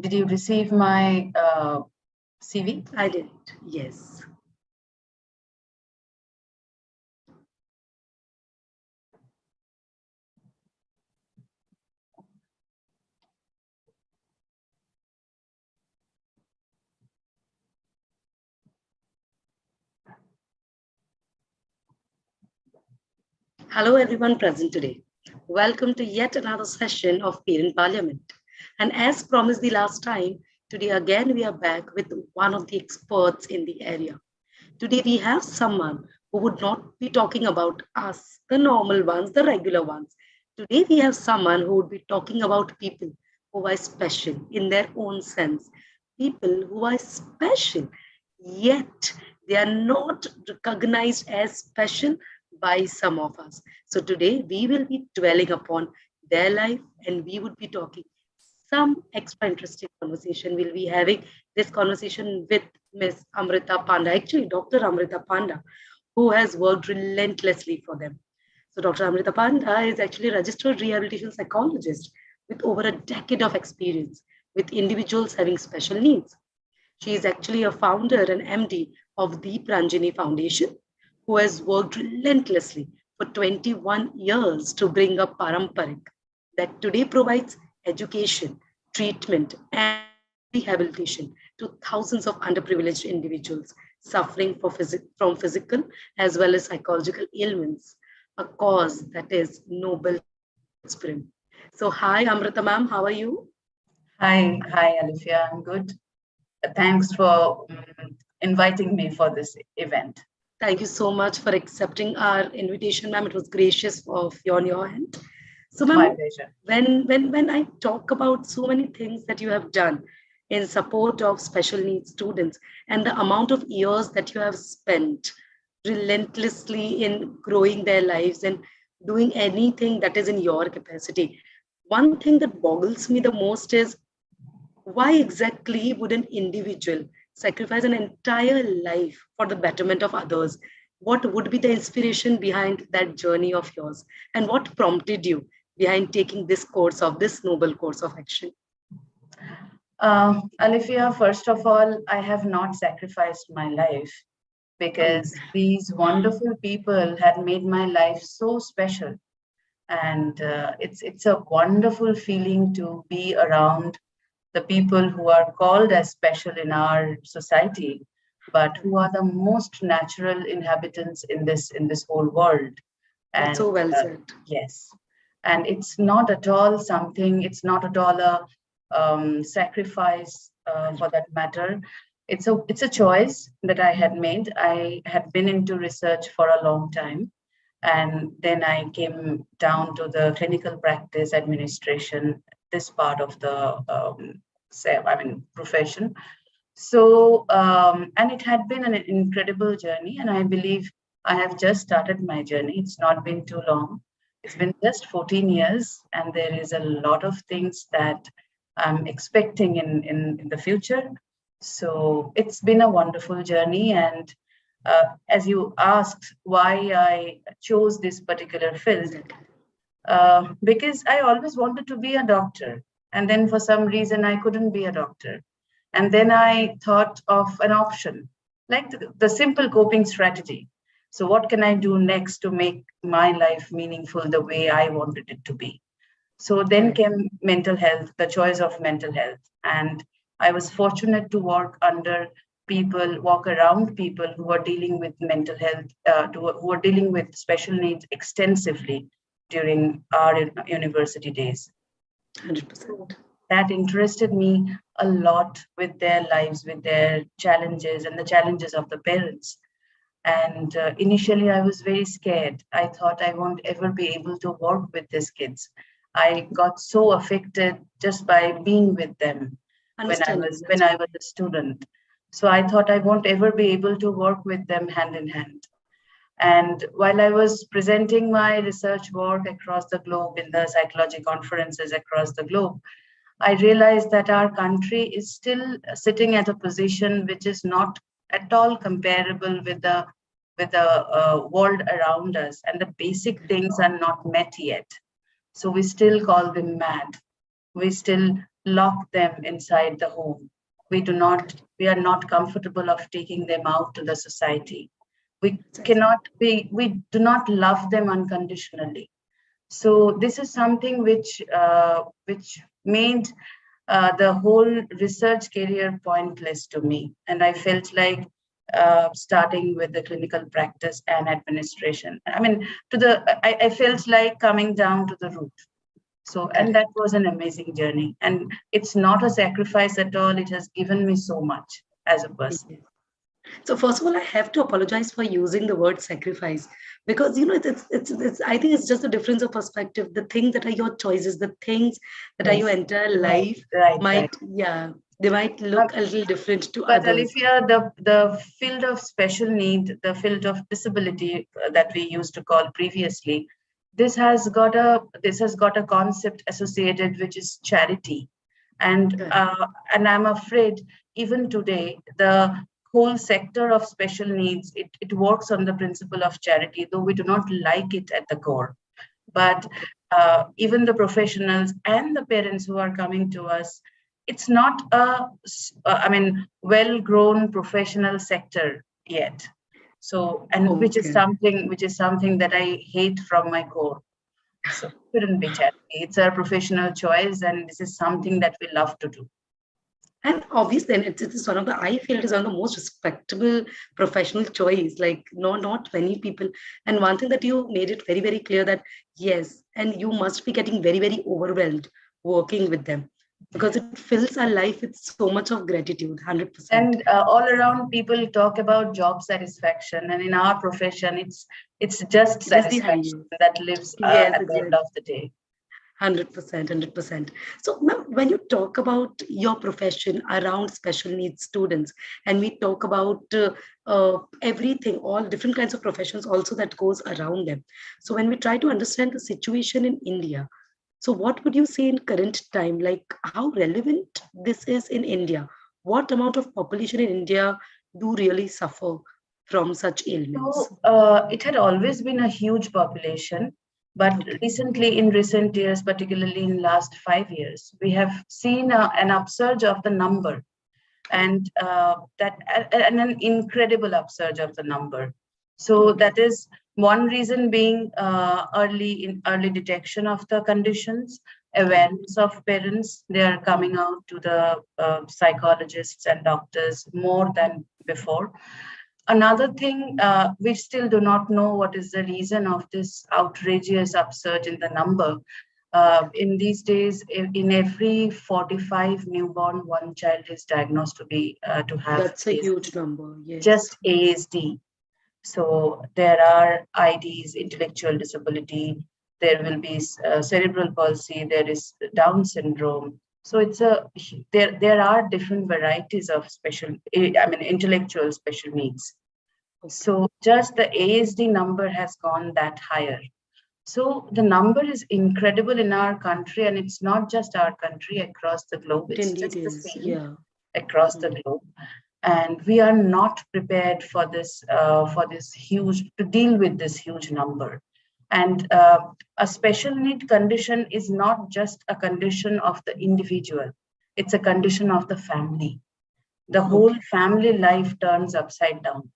Did you receive my CV? I did, yes. Hello, everyone present today. Welcome to yet another session of Parent Parliament. And as promised the last time, today again we are back with one of the experts in the area. Today we have someone who would not be talking about us, the normal ones, the regular ones. Today we have someone who would be talking about people who are special in their own sense. People who are special, yet they are not recognized as special by some of us. So today we will be dwelling upon their life and we would be talking some extra interesting conversation. We'll be having this conversation with Miss Amrita Panda, actually Dr. Amrita Panda, who has worked relentlessly for them. So Dr. Amrita Panda is actually a registered rehabilitation psychologist with over a decade of experience with individuals having special needs. She is actually a founder and MD of the Pranjani Foundation, who has worked relentlessly for 21 years to bring up Paramparik that today provides education, treatment, and rehabilitation to thousands of underprivileged individuals suffering from physical as well as psychological ailments, a cause that is noble spirit. So, hi, Amrita ma'am, how are you? Hi, Alifia. I'm good. Thanks for inviting me for this event. Thank you so much for accepting our invitation, ma'am. It was gracious of you on your end. So, My ma'am, pleasure. when I talk about so many things that you have done in support of special needs students and the amount of years that you have spent relentlessly in growing their lives and doing anything that is in your capacity, one thing that boggles me the most is why exactly would an individual sacrifice an entire life for the betterment of others? What would be the inspiration behind that journey of yours? And what prompted you behind taking this noble course of action? Alifia, first of all, I have not sacrificed my life because these wonderful people had made my life so special. And it's a wonderful feeling to be around the people who are called as special in our society, but who are the most natural inhabitants in this whole world. That's And so well said. yes, and it's not at all something. It's not at all a sacrifice for that matter. It's a choice that I had made. I had been into research for a long time, and then I came down to the clinical practice administration, this part of the profession. So, and it had been an incredible journey, and I believe I have just started my journey. It's not been too long. It's been just 14 years, and there is a lot of things that I'm expecting in the future. So it's been a wonderful journey. And as you asked why I chose this particular field, because I always wanted to be a doctor. And then for some reason, I couldn't be a doctor. And then I thought of an option, like the simple coping strategy. So, what can I do next to make my life meaningful the way I wanted it to be? So then came mental health, the choice of mental health. And I was fortunate to walk around people who are dealing with mental health, who are dealing with special needs extensively during our university days. 100%. That interested me a lot with their lives, with their challenges and the challenges of the parents. And initially, I was very scared. I thought I won't ever be able to work with these kids. I got so affected just by being with them when I was a student. So I thought I won't ever be able to work with them hand in hand. And while I was presenting my research work across the globe in the psychology conferences across the globe, I realized that our country is still sitting at a position which is not at all comparable with the world around us, and the basic things are not met yet. So we still call them mad. We still lock them inside the home. We are not comfortable of taking them out to the society. We do not love them unconditionally. So this is something which made the whole research career pointless to me. And I felt like starting with the clinical practice and administration. I mean, I felt like coming down to the root. So, and that was an amazing journey. And it's not a sacrifice at all. It has given me so much as a person. So first of all, I have to apologize for using the word sacrifice, because it's I think it's just a difference of perspective. The things that are your choices, the things that are Yes. your entire life Right. they might look a little different to But others. Alifia, the field of special need, the field of disability that we used to call previously, this has got a concept associated which is charity, and I'm afraid even today the whole sector of special needs, it works on the principle of charity, though we do not like it at the core. But even the professionals and the parents who are coming to us, it's not I mean, well-grown professional sector yet. So, and Okay. which is something that I hate from my core. So, it shouldn't be charity. It's a professional choice, and this is something that we love to do. And obviously, and it's one of the, I feel it is one of the most respectable professional choice. Like, no, not many people. And one thing that you made it very, very clear that yes, and you must be getting very, very overwhelmed working with them, because it fills our life with so much of gratitude, 100%. And all around, people talk about job satisfaction, and in our profession, it's just It is the satisfaction highest. that lives Yes, at the yes. end of the day. 100%, 100%. So, ma'am, when you talk about your profession around special needs students, and we talk about everything, all different kinds of professions also that goes around them. So, when we try to understand the situation in India, so what would you say in current time, like how relevant this is in India? What amount of population in India do really suffer from such ailments? So it had always been a huge population, but Okay. recently, in recent years, particularly in last 5 years, we have seen an upsurge of the number, and and an incredible upsurge of the number. So Okay. that is one reason being early detection of the conditions, Correct. awareness of parents. They are coming out to the psychologists and doctors more than before. Another thing, we still do not know what is the reason of this outrageous upsurge in the number. In these days, in every 45 newborn, one child is diagnosed to have That's a huge number. Yes. just ASD. So there are IDs, intellectual disability. There will be cerebral palsy. There is Down syndrome. So there are different varieties of intellectual special needs. Okay. So just the ASD number has gone that higher. So the number is incredible in our country, and it's not just our country, across the globe. It It's indeed just the is. same Yeah. across the Mm. globe, and we are not prepared for this huge to deal with this huge number. And a special need condition is not just a condition of the individual; it's a condition of the family. The whole Okay. family life turns upside down.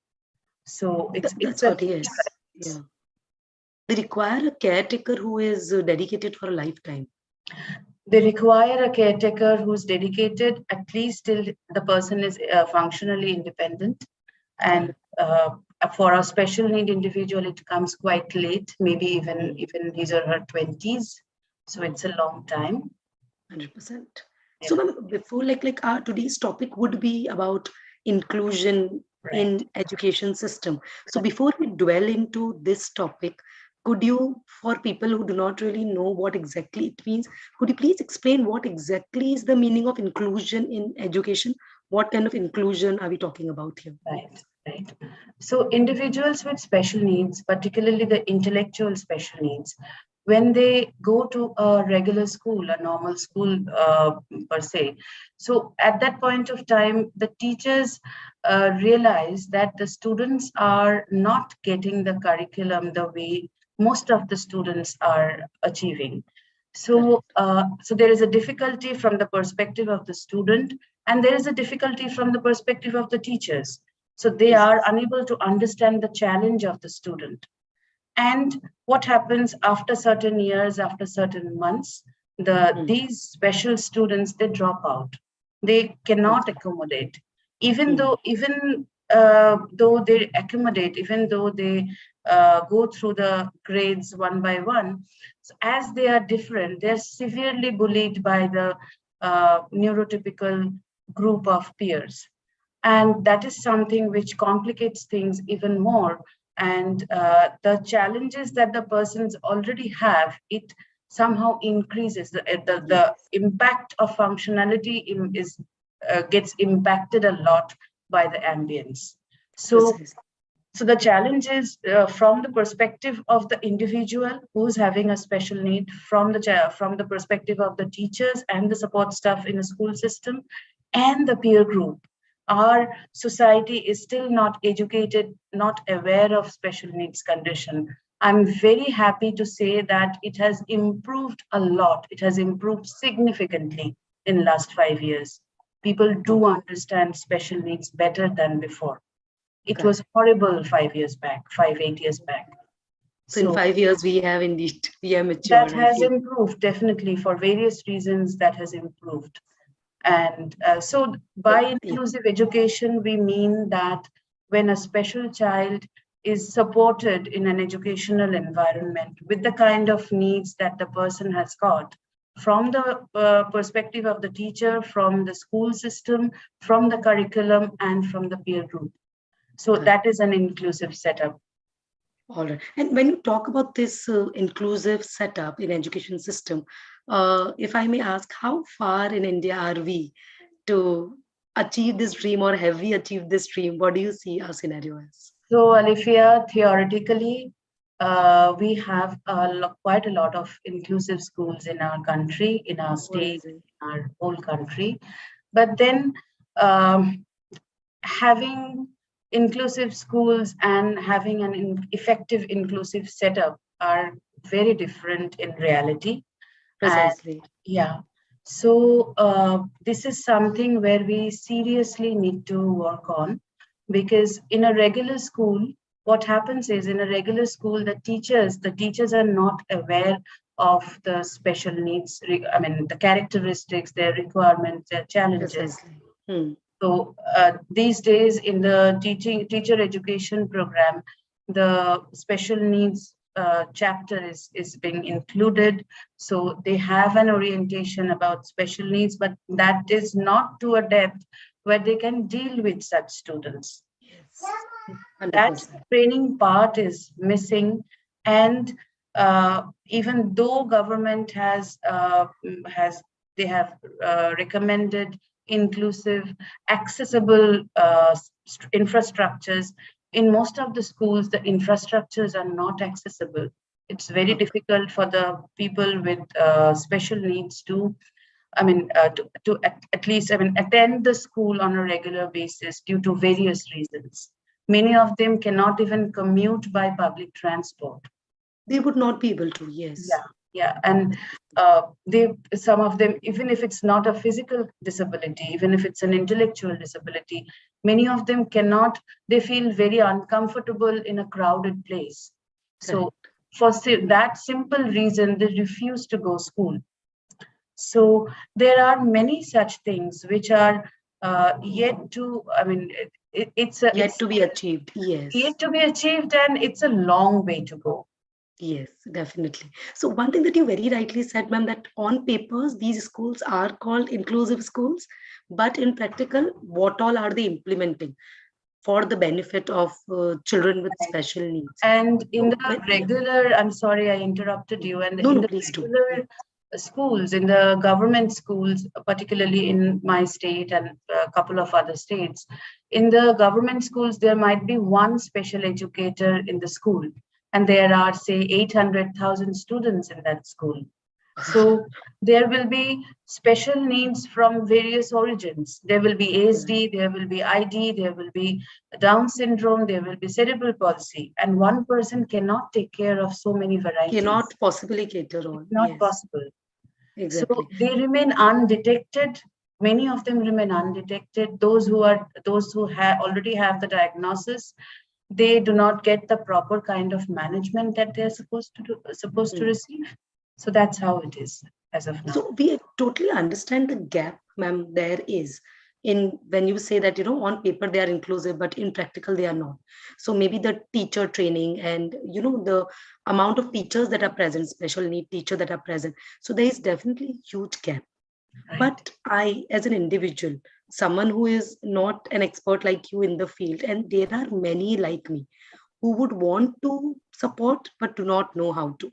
So it's That's a what he huge is. factor. Yeah. They require a caretaker who is dedicated for a lifetime. They require a caretaker who's dedicated at least till the person is functionally independent. And Correct. for a special need individual, it comes quite late, maybe even his or her 20s. So it's a long time. 100%. So, Yeah, ma'am, before like our today's topic would be about inclusion right. in education system. So, before we dwell into this topic, could you, for people who do not really know what exactly it means, could you please explain what exactly is the meaning of inclusion in education? What kind of inclusion are we talking about here? Right, right. So individuals with special needs, particularly the intellectual special needs, when they go to a regular school, a normal school per se, so at that point of time, the teachers realize that the students are not getting the curriculum the way most of the students are achieving. So, so there is a difficulty from the perspective of the student, and there is a difficulty from the perspective of the teachers. So they are unable to understand the challenge of the student. And what happens after certain years, after certain months, these special students, they drop out. They cannot accommodate, even though they accommodate, even though they go through the grades one by one. So as they are different, they're severely bullied by the neurotypical group of peers. And that is something which complicates things even more. And the challenges that the persons already have, it somehow increases. The impact of functionality gets impacted a lot by the ambience. So the challenge is from the perspective of the individual who's having a special need, from the perspective of the teachers and the support staff in a school system, and the peer group. Our society is still not educated, not aware of special needs condition. I'm very happy to say that it has improved a lot. It has improved significantly in last 5 years. People do understand special needs better than before. It was horrible 5 years back, 8 years back. So in 5 years, we are matured. That has improved, definitely, for various reasons. That has improved. And so by inclusive education, we mean that when a special child is supported in an educational environment with the kind of needs that the person has got, from the perspective of the teacher, from the school system, from the curriculum, and from the peer group. So that is an inclusive setup. All right. And when you talk about this inclusive setup in education system, if I may ask, how far in India are we to achieve this dream, or have we achieved this dream? What do you see our scenario as? So, Alifia, theoretically, we have quite a lot of inclusive schools in our country, in our state, in our whole country. But then having inclusive schools and having an effective inclusive setup are very different in reality. Precisely. And, yeah. So this is something where we seriously need to work on, because in a regular school, what happens is, in a regular school, the teachers are not aware of the special needs, the characteristics, their requirements, their challenges. So these days in the teacher education program, the special needs chapter is being included. So they have an orientation about special needs, but that is not to a depth where they can deal with such students. Yes. That training part is missing. And even though government has recommended inclusive, accessible infrastructures, in most of the schools, the infrastructures are not accessible. It's very difficult for the people with special needs to at least attend the school on a regular basis due to various reasons. Many of them cannot even commute by public transport. They would not be able to, yes. Yeah. And some of them, even if it's not a physical disability, even if it's an intellectual disability, many of them cannot, they feel very uncomfortable in a crowded place. So for that simple reason, they refuse to go school. So there are many such things which are yet to, it's yet to be achieved. Yes. Yet to be achieved, and it's a long way to go. Yes, definitely. So one thing that you very rightly said, ma'am, that on papers, these schools are called inclusive schools, but in practical, what all are they implementing for the benefit of children with special needs? And in the regular, I'm sorry, I interrupted you. And in the regular schools, in the government schools, particularly in my state and a couple of other states, in the government schools, there might be one special educator in the school. And there are, say, 800,000 students in that school. So there will be special needs from various origins. There will be ASD, there will be ID, there will be Down syndrome, there will be cerebral palsy. And one person cannot take care of so many varieties. Cannot possibly cater all. Not possible. So Exactly. they remain undetected. Many of them remain undetected. Those who have already have the diagnosis, they do not get the proper kind of management that they're supposed to Hmm. receive. So that's how it is as of now. So we totally understand the gap, ma'am, there is in when you say that, on paper they are inclusive, but in practical they are not. So maybe the teacher training and, the amount of teachers that are present, special need teacher that are present. So there is definitely huge gap. Right. But I, as an individual, someone who is not an expert like you in the field, and there are many like me who would want to support but do not know how to.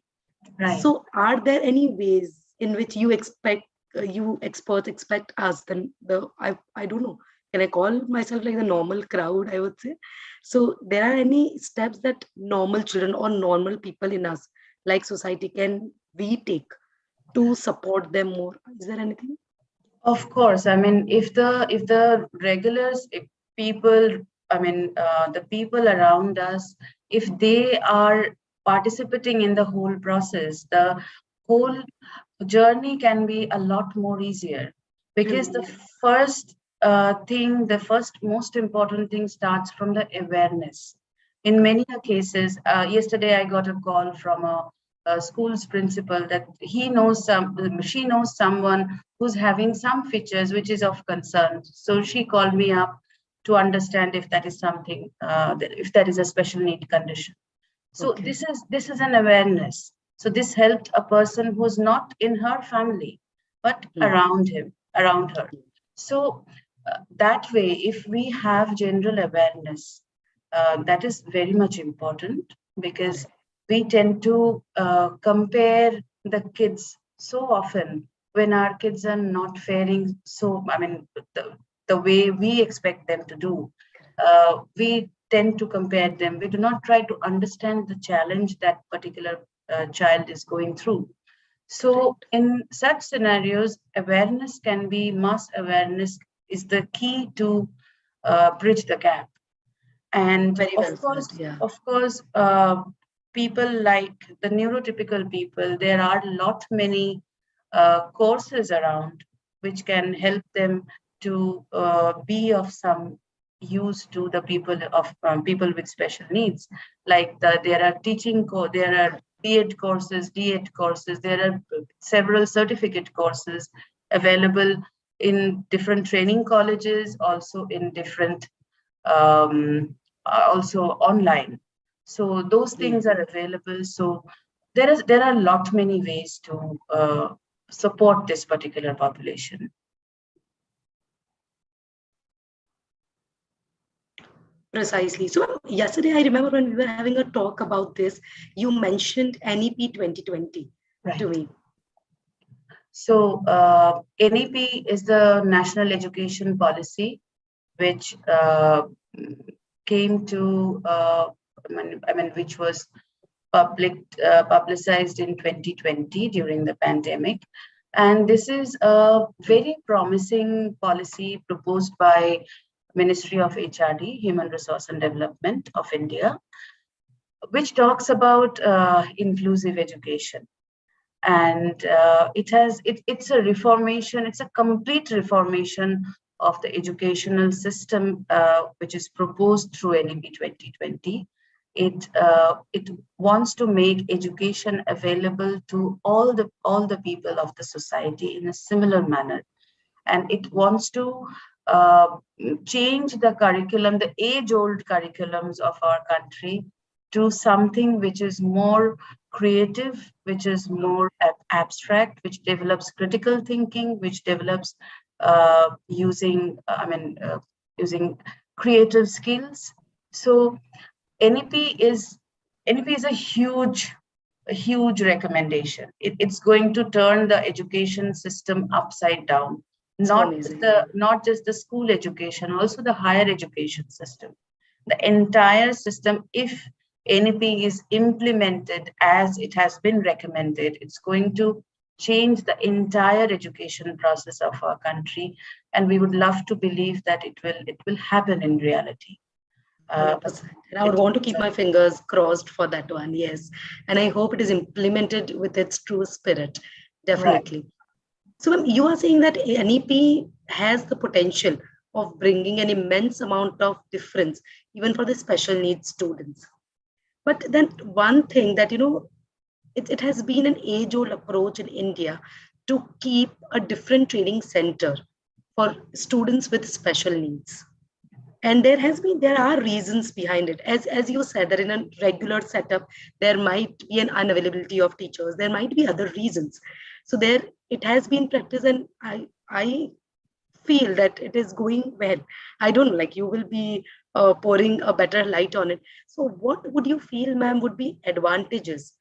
Right. So, are there any ways in which you expect you experts expect us the I don't know, can I call myself like the normal crowd? I would say. So, there are any steps that normal children or normal people in us, like society, can we take to support them more? Is there anything? Of course. I mean, if the regulars, if people, I mean, the people around us, if they are participating in the whole process, the whole journey can be a lot more easier, because the Hmm. first the first most important thing starts from the awareness. In many Correct. cases, yesterday I got a call from a school's principal that she knows someone who's having some features which is of concern. So she called me up to understand if that is something, if that is a special need condition. So Okay. this is an awareness. So this helped a person who's not in her family, but Hmm. around him, around her. So that way, if we have general awareness, that is very much important, because Correct. we tend to compare the kids so often when our kids are not faring so, I mean, the way we expect them to do. We tend to compare them. We do not try to understand the challenge that particular child is going through. So, Correct. in such scenarios, awareness can be mass awareness is the key to bridge the gap. And Very well said. Yeah. of course, people like the neurotypical people, there are a lot many courses around which can help them to be of some use to the people with special needs. Like there are there are B.Ed courses, D.Ed courses. There are several certificate courses available in different training colleges, also in different also online. So those Yeah. things are available. So there are a lot many ways to support this particular population. Precisely. So yesterday, I remember when we were having a talk about this, you mentioned NEP 2020 to Right. me. So NEP is the National Education Policy, which came to which was publicized in 2020 during the pandemic. And this is a very promising policy proposed by Ministry of HRD, Human Resource and Development of India, which talks about inclusive education. And it's a reformation, it's a complete reformation of the educational system, which is proposed through NEP 2020. It wants to make education available to all the people of the society in a similar manner, and it wants to uh, change the curriculum, the age-old curriculums of our country, to something which is more creative, which is more abstract, which develops critical thinking, which develops using creative skills. So NEP is NEP is a huge recommendation. It's going to turn the education system upside down. So amazing. Yeah. Not just the school education, also the higher education system. The entire system, if NEP is implemented as it has been recommended, it's going to change the entire education process of our country, and we would love to believe that it will happen in reality. But 100%. And I would it want to keep my fingers crossed for that one. Yes. And I hope it is implemented with its true spirit. right. Definitely. So ma'am, you are saying that NEP has the potential of bringing an immense amount of difference even for the special needs students. But then one thing that, it has been an age-old approach in India to keep a different training center for students with special needs. And there are reasons behind it. As you said, that in a regular setup, there might be an unavailability of teachers. There might be other reasons. So there it has been practiced, and I feel that it is going well. I don't know, like you will be pouring a better light on it. So what would you feel, ma'am, would be advantages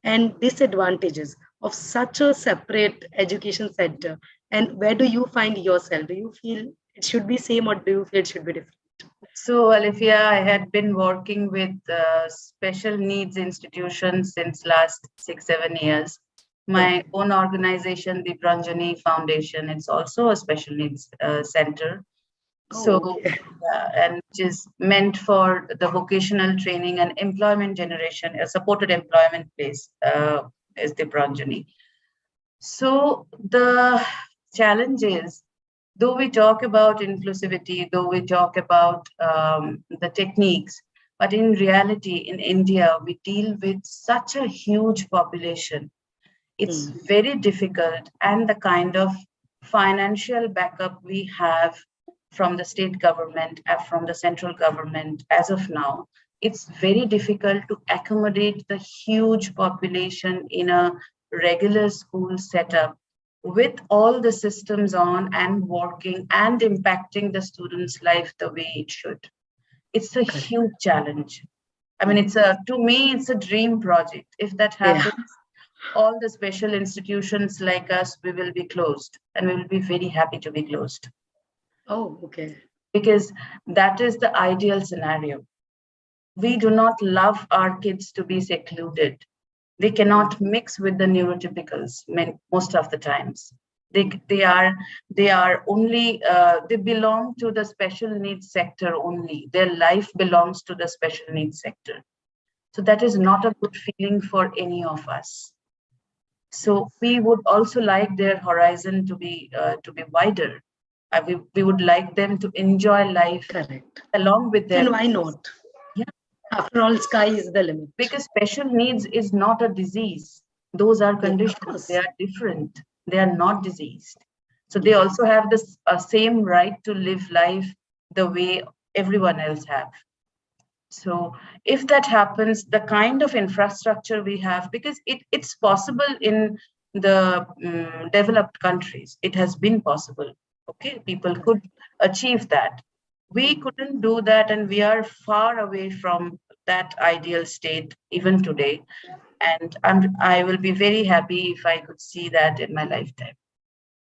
and disadvantages of such a separate education center? And where do you find yourself? Do you feel it should be same, or do you feel it should be different? So, Alifia, I had been working with special needs institutions since last 6, 7 years. My Okay. own organization, the Pranjani Foundation, it's also a special needs center. So, Oh, okay. and which is meant for the vocational training and employment generation, a supported employment place is the Pranjani. So the challenge is, though we talk about inclusivity, though we talk about the techniques, but in reality, in India, we deal with such a huge population. It's Hmm. very difficult, and the kind of financial backup we have from the state government and from the central government as of now, it's very difficult to accommodate the huge population in a regular school setup with all the systems on and working and impacting the student's life the way it should. It's a Correct. huge challenge. I mean, Hmm. to me, it's a dream project. If that Yeah. happens, all the special institutions like us, we will be closed, and we will be very happy to be closed, Oh, okay. because that is the ideal scenario. We do not love our kids to be secluded. They Hmm. cannot mix with the neurotypicals most of the times. They, Hmm. they are only they belong to the special needs sector only. Their life belongs to the special needs sector. So that is not a good feeling for any of us. So we would also like their horizon to be wider. We would like them to enjoy life Correct. along with their And why peers. not? Yeah, After all, sky is the limit. because special needs is not a disease. Those are Yeah, of conditions. They course. are different. They are not diseased. So they Yes. also have this same right to live life the way everyone else have. So if that happens, the kind of infrastructure we have, because it's possible in the developed countries, it has been possible. Okay, people could Correct. achieve that. We Hmm. couldn't do that, and we are far away from that ideal state even today. And I will be very happy if I could see that in my lifetime.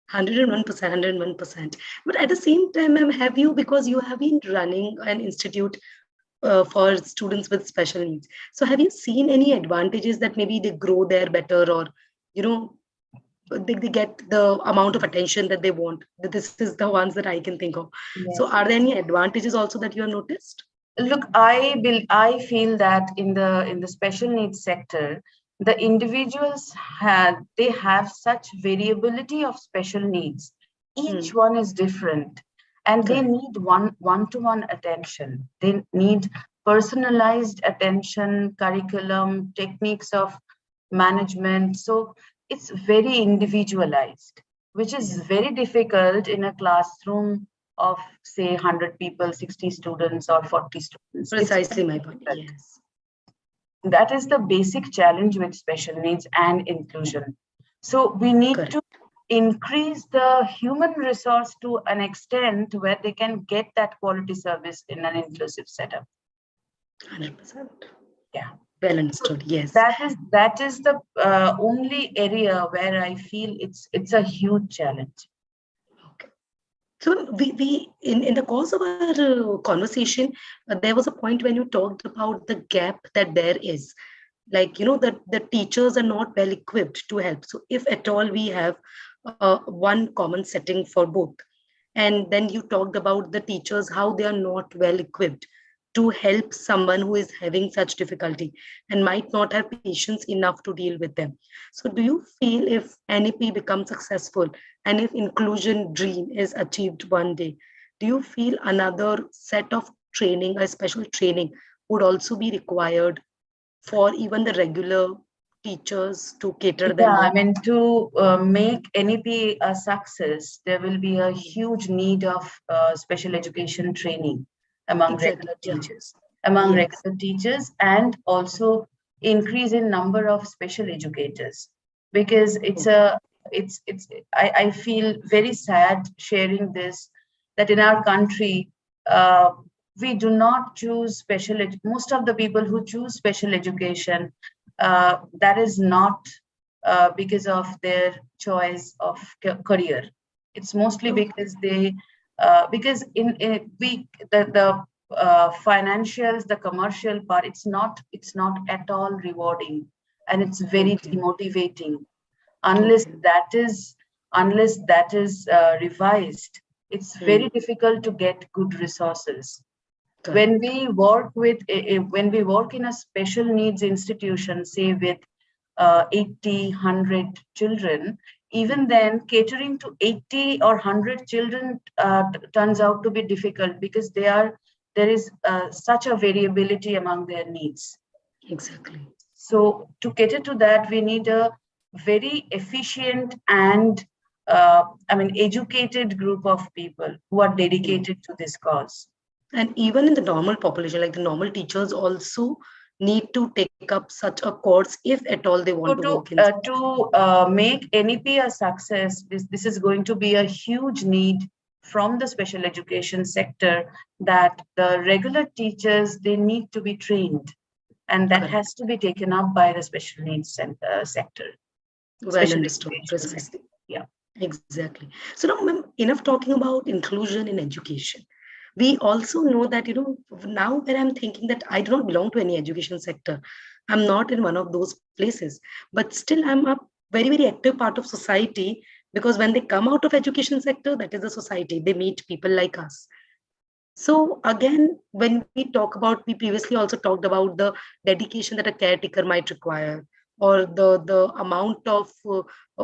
101%, 101%. But at the same time, ma'am, have you, because you have been running an institute for students with special needs, so have you seen any advantages that maybe they grow there better, or, you know, they get the amount of attention that they want? This is the ones that I can think of. So Yes, are there yes. any advantages also that you have noticed? Look, I feel that in the special needs sector, the individuals have such variability of special needs. Each Hmm. one is different, and they Correct. need one-to-one attention. They need personalized attention, curriculum, techniques of management. So it's very individualized, which is Yes. very difficult in a classroom of, say, 100 people, 60 students or 40 students. It's Precisely very my point. difficult. Yes. That is the basic challenge with special needs and inclusion. So we need to Correct. increase the human resource to an extent where they can get that quality service in an inclusive setup. 100%. Yeah. Well So understood. Yes. that is the only area where I feel it's a huge challenge. Okay. So we in the course of our conversation, there was a point when you talked about the gap that there is. Like, that the teachers are not well equipped to help. So if at all we have one common setting for both, and then you talked about the teachers, how they are not well equipped to help someone who is having such difficulty and might not have patience enough to deal with them. So do you feel if NEP becomes successful and if inclusion dream is achieved one day, do you feel another set of training, a special training would also be required for even the regular teachers to cater Yeah, them I up? mean, to make NEP a success, there will be a huge need of special education training among Exactly. regular Yeah. teachers, among Yes. regular teachers, and also increase in number of special educators, because Okay. I feel very sad sharing this, that in our country, uh, we do not choose most of the people who choose special education, that is not because of their choice of career. It's mostly Okay. because because in we the financials, the commercial part, it's not at all rewarding, and it's very Okay. demotivating unless Okay. that is revised. It's very Hmm. difficult to get good resources. When Correct. we work when we work in a special needs institution, say with 80, 100 children, even then catering to 80 or 100 children turns out to be difficult, because there is such a variability among their needs. Exactly. So to cater to that, we need a very efficient and educated group of people who are Hmm. dedicated to this cause. And even in the normal population, like the normal teachers also need to take up such a course if at all they want to So work in school. to make NEP a success, this is going to be a huge need from the special education sector, that the regular teachers, they need to be trained, and that Correct. has to be taken up by the special needs sector, Well special understood. education sector. Precisely. Yeah. Exactly. So now, ma'am, enough talking about inclusion in education. We also know that, now when I'm thinking that I do not belong to any education sector, I'm not in one of those places, but still I'm a very, very active part of society, because when they come out of education sector, that is the society, they meet people like us. So again, when we talk about, we previously also talked about the dedication that a caretaker might require, or the amount of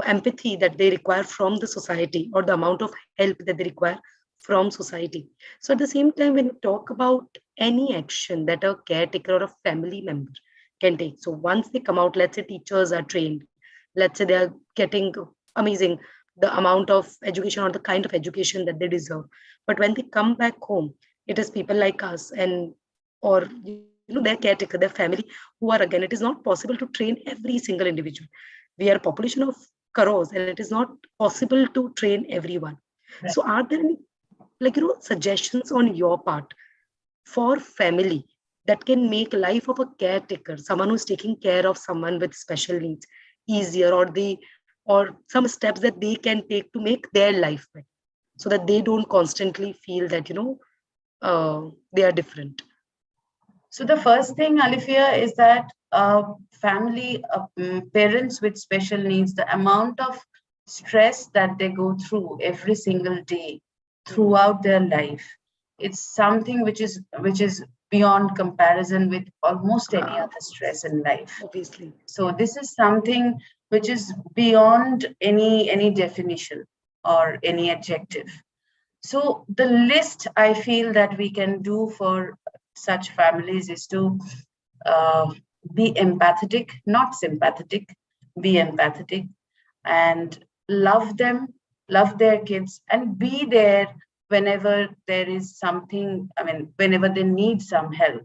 empathy that they require from the society, or the amount of help that they require from society. So at the same time, when we talk about any action that a caretaker or a family member can take, so once they come out, let's say teachers are trained, let's say they are getting amazing the amount of education or the kind of education that they deserve, but when they come back home, it is people like us and or their caretaker, their family, who are, again, it is not possible to train every single individual. We are a population of crores and it is not possible to train everyone. So are there any, suggestions on your part for family that can make life of a caretaker, someone who's taking care of someone with special needs, easier, or some steps that they can take to make their life better, so that they don't constantly feel that they are different? So the first thing, Alifia, is that family parents with special needs, the amount of stress that they go through every single day Hmm. throughout their life, it's something which is beyond comparison with almost any Uh, other stress in life. Obviously. So this is something which is beyond any definition or any adjective. So the list I feel that we can do for such families is to uh, be empathetic, not sympathetic, be empathetic, and love them, love their kids, and be there whenever there is something, whenever they need some help.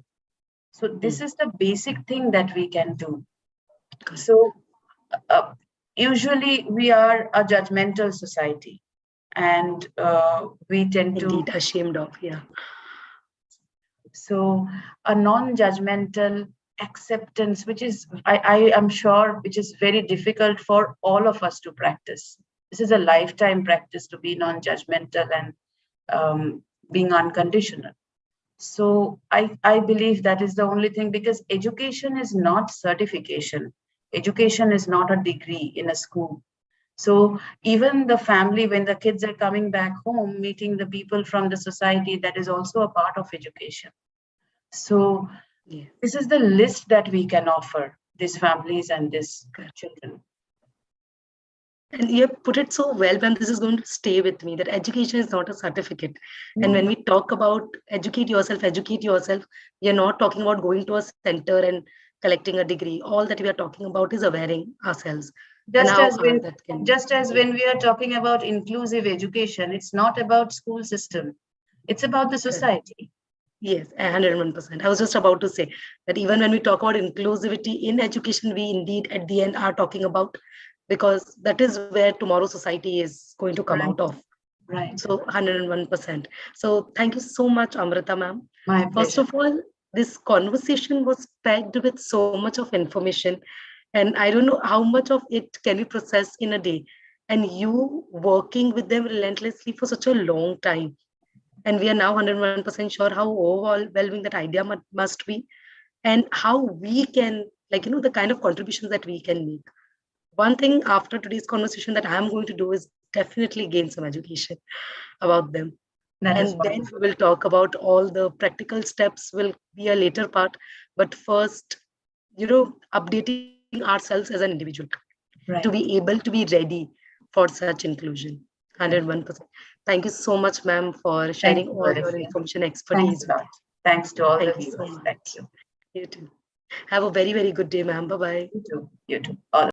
So this Hmm. is the basic thing that we can do. Correct. So uh, usually we are a judgmental society, and we tend to. Indeed, ashamed of, yeah. So a non-judgmental acceptance, which is, I am sure, which is very difficult for all of us to practice. This is a lifetime practice to be non-judgmental and being unconditional. So I believe that is the only thing, because education is not certification. Education is not a degree in a school. So even the family, when the kids are coming back home, meeting the people from the society, that is also a part of education. So Yes. this is the list that we can offer these families and these Correct. children. And you have put it so well, ma'am. This is going to stay with me that education is not a certificate. And No, when we talk about educate yourself, we are not talking about going to a center and collecting a degree. All that we are talking about is awareing ourselves and just how as when hard that can be. just as Yeah. when we are talking about inclusive education, it's not about school system. It's about the Correct. society. Yes, 101%. I was just about to say that even when we talk about inclusivity in education, we indeed at the end are talking about, because that is where tomorrow's society is going to come out Right, of. right. So 101%. So thank you so much, Amrita ma'am. My First pleasure. of all, this conversation was packed with so much of information, and I don't know how much of it can we process in a day. And you working with them relentlessly for such a long time, and we are now 101% sure how overwhelming that idea must be, and how we can, like, the kind of contributions that we can make. One thing after today's conversation that I'm going to do is definitely gain some education about them. That is And then wonderful. we will talk about all the practical steps will be a later part. But first, updating ourselves as an individual to be Right. able to be ready for such inclusion. Right. 101%. Thank you so much, ma'am, for sharing Thank you, all your Olivia. information Thanks expertise a with lot. us. Thanks to all the Thank you so viewers. Thank much. you. You too. Have a very, very good day, ma'am. Bye bye. You too. You too. All